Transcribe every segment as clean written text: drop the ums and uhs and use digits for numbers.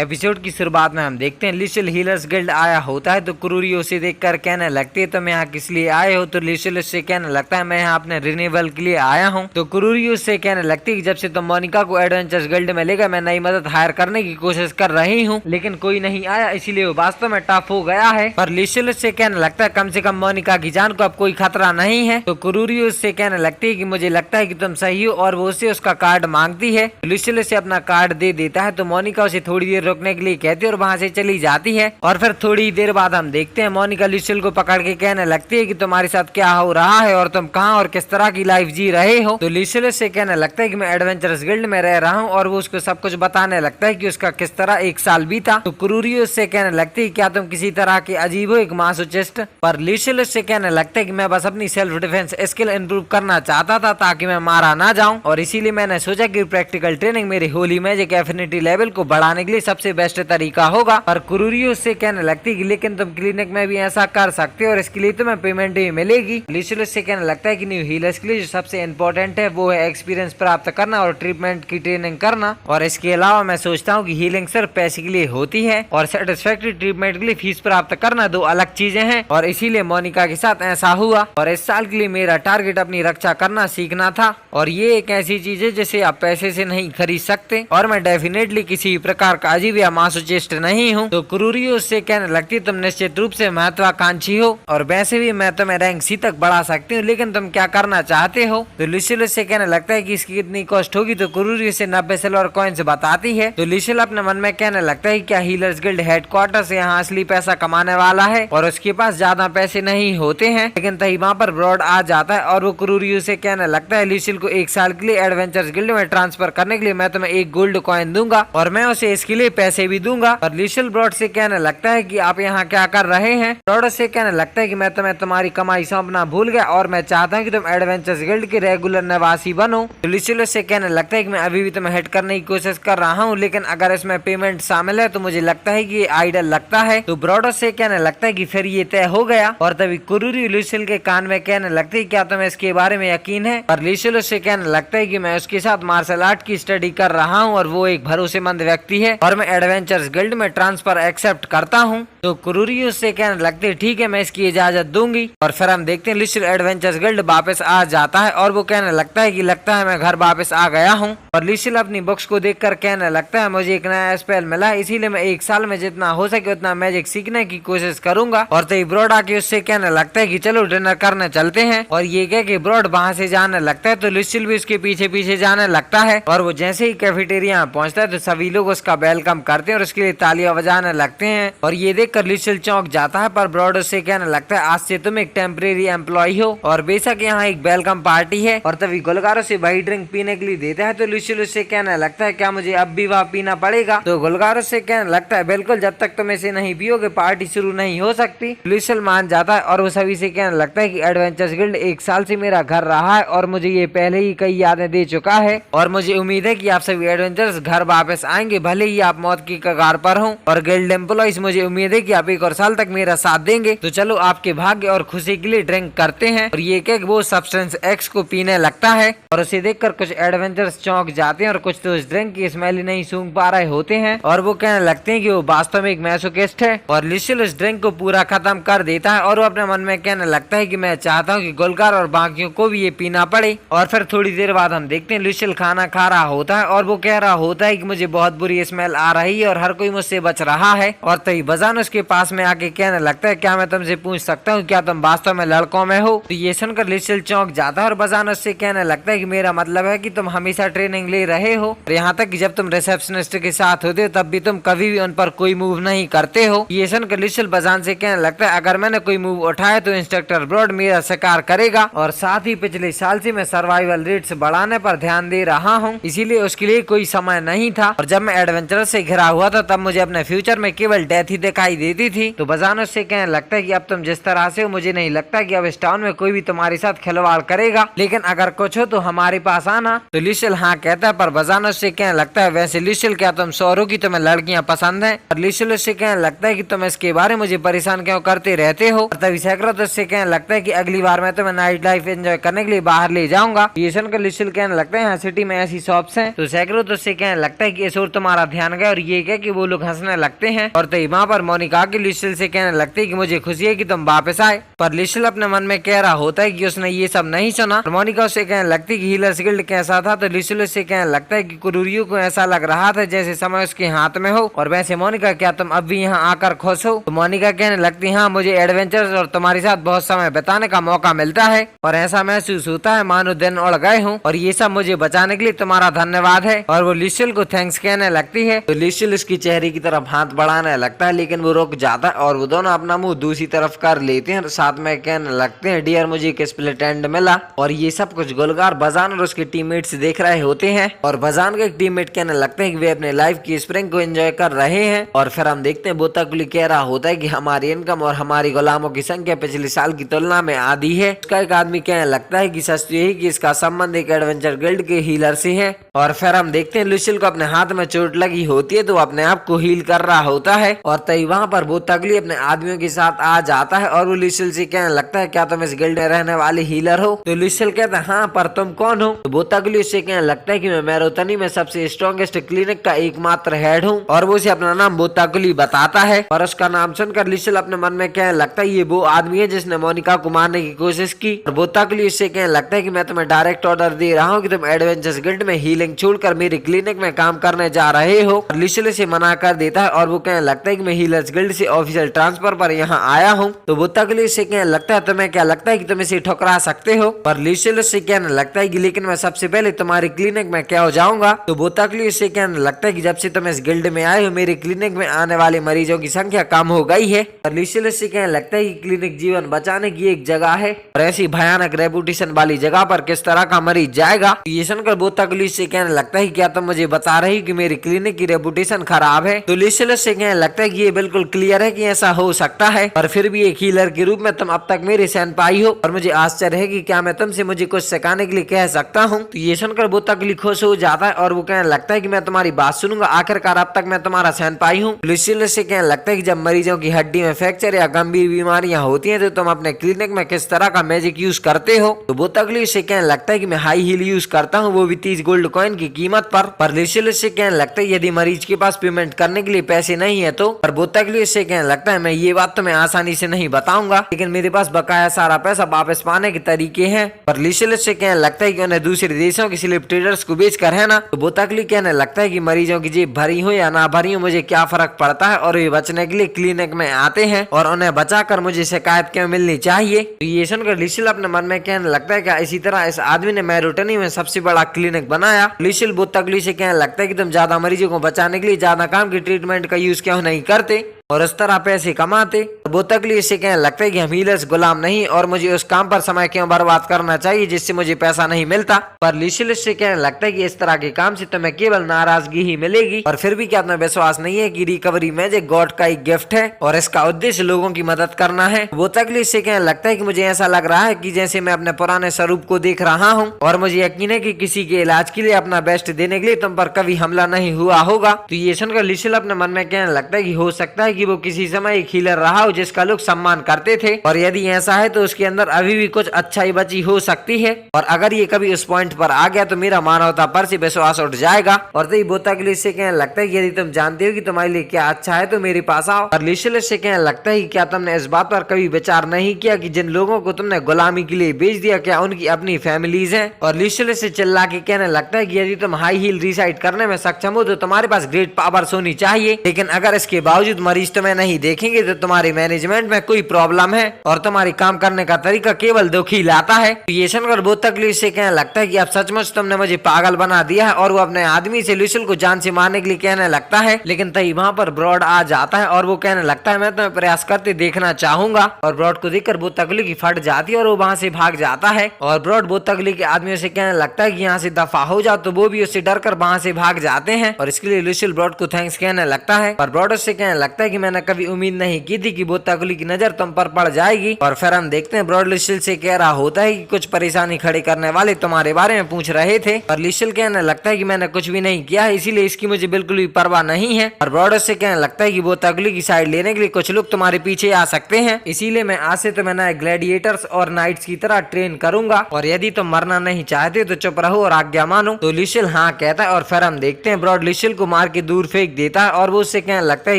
Episode की शुरुआत में हम देखते हैं लिशल हीलर्स गिल्ड आया होता है तो क्रूरी उसे देखकर कहने लगती है तुम यहाँ किस लिए आए हो। तो लिशल उससे कहने लगता है मैं यहाँ अपने रिन्यूअल के लिए आया हूँ। तो क्रूरी उससे कहने लगती है कि जब से तुम मोनिका को एडवेंचर्स गिल्ड में लेकर मैं नई मदद हायर करने की कोशिश कर रही हूँ, लेकिन कोई नहीं आया, इसीलिए वो वास्तव में टफ हो गया है। पर लिशल उससे कहने लगता है कम से कम मोनिका की जान को अब कोई खतरा नहीं है। तो क्रूरी उससे कहने लगती है कि मुझे लगता है कि तुम सही हो और वो उससे उसका कार्ड मांगती है। लिशल उसे अपना कार्ड दे देता है तो मोनिका उसे थोड़ी देर रुकने के लिए कहती है और वहाँ से चली जाती है। और फिर थोड़ी देर बाद हम देखते हैं मोनिका लिशल को पकड़ के कहने लगती है कि तुम्हारे साथ क्या हो रहा है और तुम कहाँ और किस तरह की लाइफ जी रहे हो। तो लिशल उससे कहने लगता है कि मैं एडवेंचरस गिल्ड में रह रहा हूँ और वो उसको सब कुछ बताने लगता है कि उसका किस तरह एक साल बीता। तो क्रूरी उससे कहने लगती है क्या तुम किसी तरह के अजीब हो, एक मासोचिस्ट। पर लिशल उससे कहने लगता है कि मैं बस अपनी सेल्फ डिफेंस स्किल इंप्रूव करना चाहता था ताकि मैं मारा ना जाऊं और इसीलिए मैंने सोचा कि प्रैक्टिकल ट्रेनिंग मेरे होली मैजिक एफिनिटी लेवल को बढ़ाने के लिए सबसे बेस्ट तरीका होगा। पर क्रूरी उससे कहने लगती है लेकिन तुम क्लिनिक में भी ऐसा कर सकते हो और इसके लिए तुम्हें पेमेंट भी मिलेगी। लिशल उससे कहने लगता है कि न्यू हीलर्स के लिए जो सबसे इम्पोर्टेंट है वो है एक्सपीरियंस प्राप्त करना और ट्रीटमेंट की ट्रेनिंग करना। और इसके अलावा मैं सोचता हूँ कि हीलिंग सिर्फ पैसे के लिए होती है और सेटिस्फैक्टरी ट्रीटमेंट के लिए फीस प्राप्त करना दो अलग चीजें हैं। और इसीलिए मोनिका के साथ ऐसा हुआ और इस साल के लिए मेरा टारगेट अपनी रक्षा करना सीखना था और ये एक ऐसी चीज है जिसे आप पैसे से नहीं खरीद सकते और मैं डेफिनेटली किसी प्रकार का अजीब या मासोचिस्ट नहीं हूँ। तो क्रूरी उससे कहने लगती तुम निश्चित रूप से महत्वाकांक्षी हो और वैसे भी मैं तुम्हें रैंक सी तक बढ़ा सकती हूँ, लेकिन तुम क्या करना चाहते हो। तो लिशल उससे कहने लगता है कि इसकी कितनी कॉस्ट होगी। तो क्रूरी उसे 90 सिल्वर कॉइन्स बताती है। तो लिशल अपने मन में कहने लगता है क्या हीलर्स गिल्ड हेडक्वार्टर से यहाँ असली पैसा कमाने वाला है और उसके पास ज्यादा पैसे नहीं होते हैं। लेकिन तभी वहाँ पर ब्रॉड आ जाता है और वो क्रूरी उसे कहने लगता है लिशल को एक साल के लिए एडवेंचर्स गिल्ड में ट्रांसफर करने के लिए मैं तुम्हें एक गोल्ड कॉइन दूंगा और मैं उसे इसके लिए पैसे भी दूंगा। और लिशल ब्रॉड से कहने लगता है कि आप यहाँ क्या कर रहे हैं। ब्रॉड से कहने लगता है कि मैं तुम्हें तुम्हारी कमाई सौंपना भूल गया और मैं चाहता हूँ कि तुम एडवेंचर्स गिल्ड के रेगुलर निवासी बनो। तो लिशल से कहने लगता है कि मैं अभी भी तुम्हें हिट करने की कोशिश कर रहा हूँ, लेकिन अगर इसमें पेमेंट शामिल है तो मुझे लगता है कि ये आइडल लगता है। तो ब्रॉड से कहने लगता है कि फिर ये तय हो गया। और तभी क्रूरी लिशल के कान में कहने लगती है क्या तुम्हें इसके बारे में यकीन है। और लिशल उससे कहने लगता है कि मैं उसके साथ मार्शल आर्ट की स्टडी कर रहा हूँ और वो एक भरोसेमंद व्यक्ति है और मैं एडवेंचर्स गिल्ड में ट्रांसफर एक्सेप्ट करता हूँ। तो क्रूरी उससे कहने लगती है ठीक है मैं इसकी इजाजत दूंगी। और फिर हम देखते हैं लिशल एडवेंचर्स गिल्ड वापस आ जाता है और वो कहने लगता है कि लगता है मैं घर वापस आ गया हूँ। और लिशल अपनी बुक्स को देखकर कहने लगता है मुझे एक नया स्पेल मिला है, इसीलिए मैं एक साल में जितना हो सके उतना मैजिक सीखने की कोशिश करूंगा। और तभी ब्रॉड आके उससे कहने लगता है कि चलो डिनर करने चलते हैं। और ये कह के ब्रॉड वहाँ से जाने लगता है तो लिशल भी उसके पीछे पीछे जाने लगता है। और वो जैसे ही कैफेटेरिया में पहुंचता है तो सभी लोग उसका वेलकम करते हैं और उसके लिए तालियां बजाने लगते हैं। और ये देखकर लिशल चौंक जाता है पर ब्रॉड उससे कहने लगता है आज से तुम एक टेम्परेरी एम्प्लॉय हो और बेशक यहाँ एक वेलकम पार्टी है। और तभी गुलगारो से वही ड्रिंक पीने के लिए देता है तो लिशल उससे कहने लगता है क्या मुझे अब भी वहाँ पीना पड़ेगा। तो गुलगारो से कहने लगता है बिल्कुल, जब तक तुम इसे नहीं पियोगे पार्टी शुरू नहीं हो सकती। लिशल मान जाता है और वो सभी से कहने लगता है कि एडवेंचर्स गिल्ड एक साल से मेरा घर रहा है और मुझे ये पहले ही कई यादें दे चुका है और मुझे उम्मीद है कि आप सभी एडवेंचर्स घर वापस आएंगे भले ही आप मौत की कगार पर हो। और गिल्ड एम्प्लॉइज मुझे उम्मीद है कि आप एक और साल तक मेरा साथ देंगे। तो चलो आपके भाग्य और खुशी के लिए ड्रिंक करते हैं। और ये कह वो सब्सटेंस एक्स को पीने लगता है और उसे देखकर कुछ एडवेंचर्स चौंक जाते हैं और कुछ तो उस ड्रिंक की स्मेल ही नहीं सूंघ पा रहे होते हैं और वो कहने लगते हैं कि वो वास्तव में एक मैसोकिस्ट है। और लिशल उस ड्रिंक को पूरा खत्म कर देता है और वो अपने मन में कहने लगता है कि मैं चाहता हूँ कि गुलगार और बाकियों को भी ये पीना पड़े। और फिर थोड़ी देर बाद हम देखते हैं लिशल खाना खा रहा होता है और वो कह रहा होता है कि मुझे बहुत बुरी स्मेल आ रही है और हर कोई मुझसे बच रहा है। और तभी बजान उसके पास में आके कहने लगता है क्या मैं तुमसे पूछ सकता हूँ क्या तुम वास्तव में लड़कों में हो। तो ये सुनकर लिशल चौंक जाता है और बजान उससे कहने लगता है कि मेरा मतलब है कि तुम हमेशा ट्रेनिंग ले रहे हो और यहाँ तक कि जब तुम रिसेप्शनिस्ट के साथ होते हो तब भी तुम कभी भी उन पर कोई मूव नहीं करते हो। ये सुनकर लिशल बजान से कहने लगता है अगर मैंने कोई मूव उठाया तो इंस्ट्रक्टर ब्रॉड मेरा शिकार करेगा और साथ ही पिछले साल से मैं सर्वाइवल रेट्स बढ़ाने पर ध्यान दे रहा हूँ, इसीलिए उसके लिए कोई समय नहीं था। और जब मैं एडवेंचर से घिरा हुआ था तब मुझे अपने फ्यूचर में केवल डेथ ही दिखाई देती थी। तो बजान उससे कहने लगता है कि अब तुम जिस तरह से हो मुझे नहीं लगता कि अब इस टाउन में कोई भी तुम्हारे साथ खिलवाड़ करेगा, लेकिन अगर कुछ हो तो हमारे पास आना। तो लिशल हाँ कहता है, पर बजान उससे कहने लगता है वैसे लिशल क्या तुम श्योर हो कि तुम्हें लड़कियां पसंद है? और लिशल उससे कहने लगता है कि तुम इसके बारे मुझे परेशान क्यों करते रहते हो? तभी सैकरात उससे कहने लगता है कि अगली बार मैं तुम्हें नाइट लाइफ एंजॉय करने के लिए बाहर ले जाऊंगा। ये सुनकर लिशल कहने लगता है यहाँ सिटी में ऐसी शॉप्स हैं। तो सैकरात उससे कहने लगता है कि इस ओर तुम्हारा ध्यान गया और ये क्या कि वो लोग हंसने लगते हैं। और तभी वहाँ पर मोनिका की लिशल से कहने लगती है कि मुझे खुशी है कि तुम वापस आए। पर लिशल अपने मन में कह रहा होता है कि उसने ये सब नहीं सुना। मोनिका उससे कहने लगती है कि हीलर्स गिल्ड कैसा था? तो लिशल उससे कहने लगता है कि कुरूरियो को ऐसा लग रहा था जैसे समय उसके हाथ में हो। और वैसे मोनिका क्या तुम अब भी यहाँ आकर खुश हो? तो मोनिका कहने लगती हाँ मुझे एडवेंचर्स और तुम्हारे साथ बहुत समय बिताने का मौका मिलता है और ऐसा महसूस होता है मानो दिन उड़ गए हों, और ये सब मुझे बचाने के लिए तुम्हारा धन्यवाद है। और वो लिशल को थैंक्स कहने लगती है। तो लिशल उसकी चेहरे की तरफ हाथ बढ़ाने लगता है, लेकिन वो रुक जाता है और वो दोनों अपना मुंह दूसरी तरफ कर लेते हैं और साथ में कहने लगते हैं डियर मुझे एक स्प्लिट एंड मिला। और ये सब कुछ गुलजार बजान और उसके टीममेट्स देख रहे होते हैं। और बजान के एक टीममेट कहने लगते हैं कि वे अपने लाइफ की स्प्रिंग को एंजॉय कर रहे हैं। और फिर हम देखते हैं बोताकुली कह रहा होता है कि हमारी इनकम और हमारी गुलामों की संख्या पिछले साल की तुलना में आधी है। उसका एक आदमी कहने लगता है कि सच तो यही कि इसका संबंध एक एडवेंचर गिल्ड के हीलर से है। और फिर हम देखते हैं लुशिल को अपने हाथ में चोट लगी होती है तो अपने आप को हील कर रहा होता है। और तभी वहाँ पर बोताकुली अपने आदमियों के साथ आ जाता है और वो लुशिल से कहने लगता है क्या तुम इस गिल्ड में रहने वाले हीलर हो? तो लुशिल कहता है हाँ, पर तुम कौन हो? तो बोताकुली उससे कहने लगता है कि मैं मैरोतनी में सबसे स्ट्रॉन्गेस्ट क्लिनिक का एकमात्र हेड हूँ। और वो उसे अपना नाम बोताकुली बताता है। और उसका नाम सुनकर लुशिल अपने मन में कहने लगता है ये वो आदमी है जिसने मोनिका को मारने की कोशिश की। और बोताकुली उससे कहने लगता है कि मैं तुम्हें डायरेक्ट ऑर्डर दे रहा हूँ कि तुम एडवेंचर्स गिल्ड में हीलिंग छोड़कर मेरी क्लिनिक में काम करने जा रहे हो। लुशिल इसे मना कर देता है और वो कहने लगता है कि मैं हीलर्स गिल्ड से ऑफिशियल ट्रांसफर पर यहाँ आया हूँ। तो बोताकुली उससे कहने लगता है तुम्हें क्या लगता है कि तुम इसे ठुकरा सकते हो? पर लुशिल उससे कहने लगता है कि लेकिन मैं सबसे पहले तुम्हारी क्लिनिक में क्या हो जाऊंगा। तो बोताकुली उससे कहने लगता है कि जब से तुम इस गिल्ड में आए हो मेरी क्लिनिक में आने वाले मरीजों की संख्या कम हो गई है। और लुशिल उससे कहने लगता है कि क्लिनिक जीवन बचाने की एक जगह है और ऐसी भयानक रेपुटेशन वाली जगह पर किस तरह का मरीज जाएगा। ये सुनकर बोताकुली उससे कहने लगता है कि क्या तुम मुझे बता रही हो कि मेरी क्लिनिक की रेपुटेशन खराब है? तो लुशिल उससे कहने लगता है कि ये बिल्कुल क्लियर है कि ऐसा हो सकता है, पर फिर भी एक हीलर के रूप में तुम अब तक मेरे सैन पाई हो और मुझे आश्चर्य है कि क्या मैं तुमसे मुझे कुछ सिखाने के लिए कह सकता हूँ। तो ये सुनकर बोताकुली खुश हो जाता है और वो कहने लगता है कि मैं तुम्हारी बात सुनूंगा, आखिरकार अब तक मैं तुम्हारा सैन पाई हूँ। लुशिल उससे कहने लगता है कि जब मरीजों की हड्डी में फ्रैक्चर या गंभीर बीमारियां होती हैं तो तुम अपने क्लिनिक में किस तरह का मैजिक यूज करते हो? तो बोताकुली उससे कहने लगता है कि मैं हाई हील यूज करता हूँ, वो भी 30 गोल्ड कॉइन की कीमत पर लुशिल उससे कहने लगता है यदि मरीज के पास पेमेंट करने के लिए पैसे नहीं है तो? पर बोताकुली उससे कहने लगता है मैं ये बात तुम्हें आसानी से नहीं बताऊंगा, लेकिन मेरे पास बकाया सारा पैसा वापस पाने के तरीके हैं। पर लुशिल उससे कहने लगता है कि उन्हें दूसरे देशों के स्लेव ट्रेडर्स को बेच कर है ना। तो बोताकुली कहने लगता है कि मरीजों की जेब भरी हो या ना भरी हो मुझे क्या फर्क पड़ता है, और वे बचने के लिए क्लिनिक में आते हैं और उन्हें बचाकर मुझे शिकायत क्यों मिलनी चाहिए। तो ये सुनकर लुशिल अपने मन में कहने लगता है कि इसी तरह इस आदमी ने मैरोटनी में सबसे बड़ा क्लिनिक बनाया। लुशिल बोताकुली से कहने लगता है कि तुम ज्यादा मरीजों को बचाने के लिए ज्यादा काम की ट्रीटमेंट का यूज क्यों नहीं करते और उस तरह पैसे कमाते। बोताकुली इससे कहने लगता है कि हम हीलर्स गुलाम नहीं और मुझे उस काम पर समय क्यों बर्बाद करना चाहिए जिससे मुझे पैसा नहीं मिलता। पर लुशिल इससे कहने लगता है कि इस तरह के काम से तुम्हें केवल नाराजगी ही मिलेगी और फिर भी क्या तुम्हें विश्वास नहीं है कि रिकवरी मैजिक गॉड का एक गिफ्ट है और इसका उद्देश्य लोगों की मदद करना है। बोताकुली इससे कहने लगता है कि मुझे ऐसा लग रहा है कि जैसे मैं अपने पुराने स्वरूप को देख रहा हूँ और मुझे यकीन है कि किसी के इलाज के लिए अपना बेस्ट देने के लिए तुम पर कभी हमला नहीं हुआ होगा। तो ये सुनकर लुशिल अपने मन में कहने लगता है कि हो सकता है कि वो किसी समय एक हीलर रहा हो जिसका लोग सम्मान करते थे, और यदि ऐसा है तो उसके अंदर अभी भी कुछ अच्छाई बची हो सकती है, और अगर ये कभी उस पॉइंट पर आ गया तो मेरा मानवता पर से विश्वास उठ जाएगा। और तो बोताकुली इससे कहने लगता है कि यदि तुम जानते हो कि तुम्हारे लिए क्या अच्छा है तो मेरे पास आओ। और लुशिल इससे कहने लगता है कि क्या तुमने इस बात पर कभी विचार नहीं किया कि जिन लोगों को तुमने गुलामी के लिए बेच दिया क्या उनकी अपनी फैमिलीज हैं। और लुशिल इससे चिल्ला के कहने लगता है कि यदि तुम हाई हील रिसाइड करने में सक्षम हो तो तुम्हारे पास ग्रेट पावर्स होनी चाहिए, लेकिन अगर इसके बावजूद मरीज तुम्हें नहीं देखेंगे तो तुम्हारे मैनेजमेंट में कोई प्रॉब्लम है और तुम्हारी काम करने का तरीका केवल दुख ही लाता है। ये सुनकर बहुत तकलीफ से कहने लगता है कि अब सचमुच तुमने मुझे पागल बना दिया है और वो अपने आदमी से लुसिल को जान से मारने के लिए कहने लगता है। लेकिन तभी वहाँ पर ब्रॉड आ जाता है और वो कहने लगता है मैं तुम्हें प्रयास करते देखना चाहूंगा। और ब्रॉड को देखकर बहुत तकलीफ की फट जाती है और वो वहाँ से भाग जाता है। और ब्रॉड बहुत तकलीफ के आदमियों से कहने लगता है कि यहाँ से दफा हो जाओ, तो वो भी उससे डर कर वहाँ से भाग जाते हैं और इसके लिए लुसिल ब्रॉड को थैंक्स कहने लगता है। और ब्रॉड उससे कहने लगता है कि मैंने कभी उम्मीद नहीं की थी कि बहुत तकलीफ की नजर तुम पर पड़ जाएगी। और फिर हम देखते हैं ब्रॉड लुसिल से कह रहा होता है कि कुछ परेशानी खड़ी करने वाले तुम्हारे बारे में पूछ रहे थे। और लुसिल कहने लगता है कि मैंने कुछ भी नहीं किया है, इसीलिए इसकी मुझे बिल्कुल भी परवाह नहीं है। और ब्रॉड उससे कहने लगता है कि वो तकलीफ की साइड लेने के लिए कुछ लोग तुम्हारे पीछे आ सकते हैं, इसीलिए मैं आज से तुम्हें नए ग्लैडिएटर्स और नाइट्स की तरह ट्रेन करूंगा और यदि तुम मरना नहीं चाहते तो चुप रहो और आज्ञा मानो। तो लुसिल हाँ कहता है और फिर हम देखते हैं ब्रॉड लुसिल को मार के दूर फेंक देता है और वो उससे कहने लगता है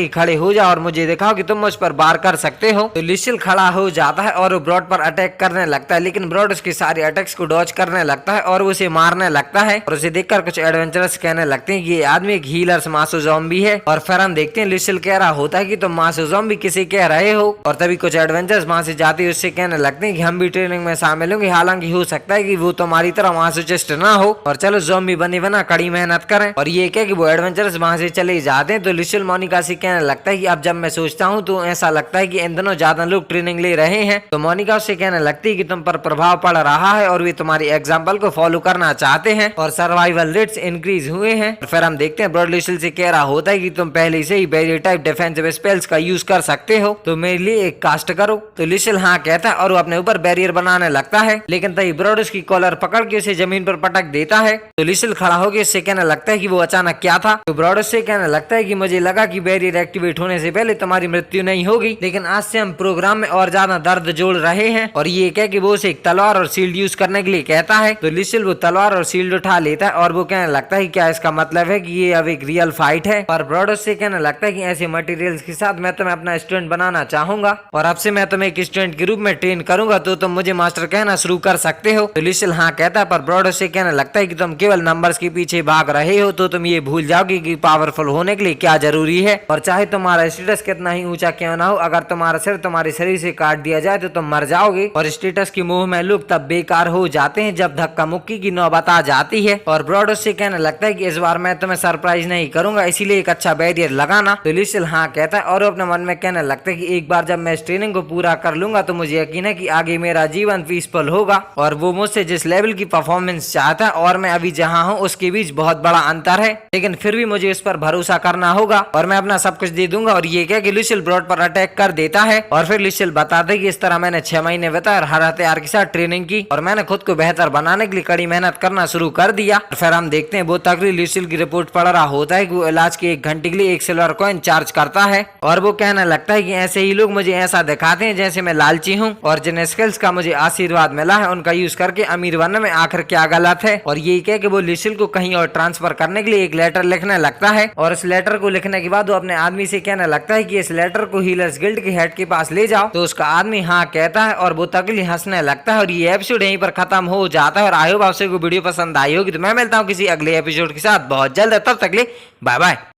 कि खड़े हो जाओ और मुझे दिखाओ कि तुम मुझ पर वार कर सकते हो। तो लुसिल खड़ा हो जाता है और वो ब्रॉड पर अटैक करने लगता है, लेकिन ब्रॉड उसके सारे अटैक्स को डॉज करने लगता है और उसे मारने लगता है। और उसे देखकर कुछ एडवेंचरस कहने लगते हैं कि ये आदमी एक हीलर मासो ज़ॉम्बी है। और फिर हम देखते हैं लुसिल कह रहा होता है कि तुम मासो ज़ॉम्बी किसे कह रहे हो। और तभी कुछ एडवेंचर्स वहां से जाते उससे कहने लगते हैं कि हम भी ट्रेनिंग में शामिल होंगे, हालांकि हो सकता है कि वो तुम्हारी तरह मासोचिस्ट ना हो और चलो ज़ॉम्बी बने बना कड़ी मेहनत करें। और ये क्या कि वो एडवेंचर्स वहां से चले जाते हैं। तो लुसिल मोनिका से कहने लगता है कि अब जब मैं सोचता हूँ तो ऐसा लगता है कि इन दोनों ज्यादा लोग ट्रेनिंग ले रहे हैं। तो मोनिका उससे कहने लगती है कि तुम पर प्रभाव पड़ रहा है और वे तुम्हारी एग्जाम्पल को फॉलो करना चाहते हैं और सर्वाइवल रेट्स इंक्रीज हुए हैं। फिर हम देखते हैं ब्रॉड लुसिल से कह रहा होता है कि तुम पहले से ही बैरियर टाइप डिफेंसिव स्पेल्स का यूज कर सकते हो, तो मेरे लिए एक कास्ट करो। तो लुसिल हाँ कहता है और वो अपने ऊपर बैरियर बनाने लगता है, लेकिन तभी ब्रॉड उसकी कॉलर पकड़ के उसे जमीन पर पटक देता है। तो लुसिल खड़ा होकर उससे कहने लगता है कि वो अचानक क्या था। तो ब्रॉड उससे कहने लगता है कि मुझे लगा कि बैरियर एक्टिवेट होने से पहले तुम्हारी मृत्यु नहीं होगी, लेकिन आज से हम प्रोग्राम में और ज्यादा दर्द जोड़ रहे हैं। और ये कह कि वो उसे एक तलवार और शील्ड यूज करने के लिए कहता है। तो लुसिल वो तलवार और शील्ड उठा लेता है और वो कहने लगता है क्या इसका मतलब है कि ये अब एक रियल फाइट है। और ब्रॉड उससे कहने लगता है कि ऐसे मटेरियल्स के साथ मैं तुम्हें अपना स्टूडेंट बनाना चाहूंगा और अब से मैं तुम्हें एक स्टूडेंट के रूप में ट्रेन करूंगा, तो तुम मुझे मास्टर कहना शुरू कर सकते हो। तो लुसिल हाँ कहता है, पर ब्रॉड उससे कहने लगता है कि तुम केवल नंबर्स के पीछे भाग रहे हो, तो तुम ये भूल जाओगे कि पावरफुल होने के लिए क्या जरूरी है। और चाहे तुम्हारा स्टेटस कितना ही ऊंचा क्यों ना हो, अगर तुम्हारा सिर तुम्हारे शरीर से काट दिया जाए तो तुम मर जाओगे। और स्टेटस के मोह में लोग तब बेकार हो जाते हैं जब धक्का मुक्की की नौबत आ जाती है। और ब्रॉड उससे कहने लगता है कि इस बार मैं तुम्हें सरप्राइज नहीं करूंगा, इसीलिए एक अच्छा बैरियर लगाना। तो लुसिल हाँ कहता है और अपने मन में कहने लगता है कि एक बार जब मैं इस ट्रेनिंग को पूरा कर लूंगा तो मुझे यकीन है कि आगे मेरा जीवन पीसफुल होगा और वो मुझसे जिस लेवल की परफॉर्मेंस चाहता है और मैं अभी जहाँ हूँ उसके बीच बहुत बड़ा अंतर है, लेकिन फिर भी मुझे उस पर भरोसा करना होगा और मैं अपना सब कुछ दे दूंगा। और ये क्या कि लुसिल ब्रॉड पर अटैक कर देता है और फिर लुसिल बताता है कि इस तरह मैंने 6 महीने बिताए और हर हथियार के साथ ट्रेनिंग की और मैंने खुद को बेहतर बनाने के लिए कड़ी मेहनत करना शुरू कर दिया। फिर हम देखते हैं वो तकरीर लुसिल की रिपोर्ट पढ़ रहा होता है कि वो इलाज के 1 घंटे के लिए 1 सिल्वर कॉइन चार्ज करता है और वो कहने लगता है कि ऐसे ही लोग मुझे ऐसा दिखाते हैं जैसे मैं लालची हूँ और जिन स्किल्स का मुझे आशीर्वाद मिला है उनका यूज करके अमीर बनने में आखिर क्या गलत है। और यही कह कि वो लुसिल को कहीं और ट्रांसफर करने के लिए एक लेटर लिखने लगता है और इस लेटर को लिखने के बाद वो अपने आदमी से कहने लगता है कि इस लेटर को हीलर्स गिल्ड के हेड के पास ले जाओ। तो उसका आदमी हाँ कहता है और वो तकली हंसने लगता है और ये एपिसोड यहीं पर खत्म हो जाता है। और आई होप आपसे वीडियो पसंद आई होगी, तो मैं मिलता हूँ किसी अगले एपिसोड के साथ बहुत जल्द। तब तक ले बाय बाय।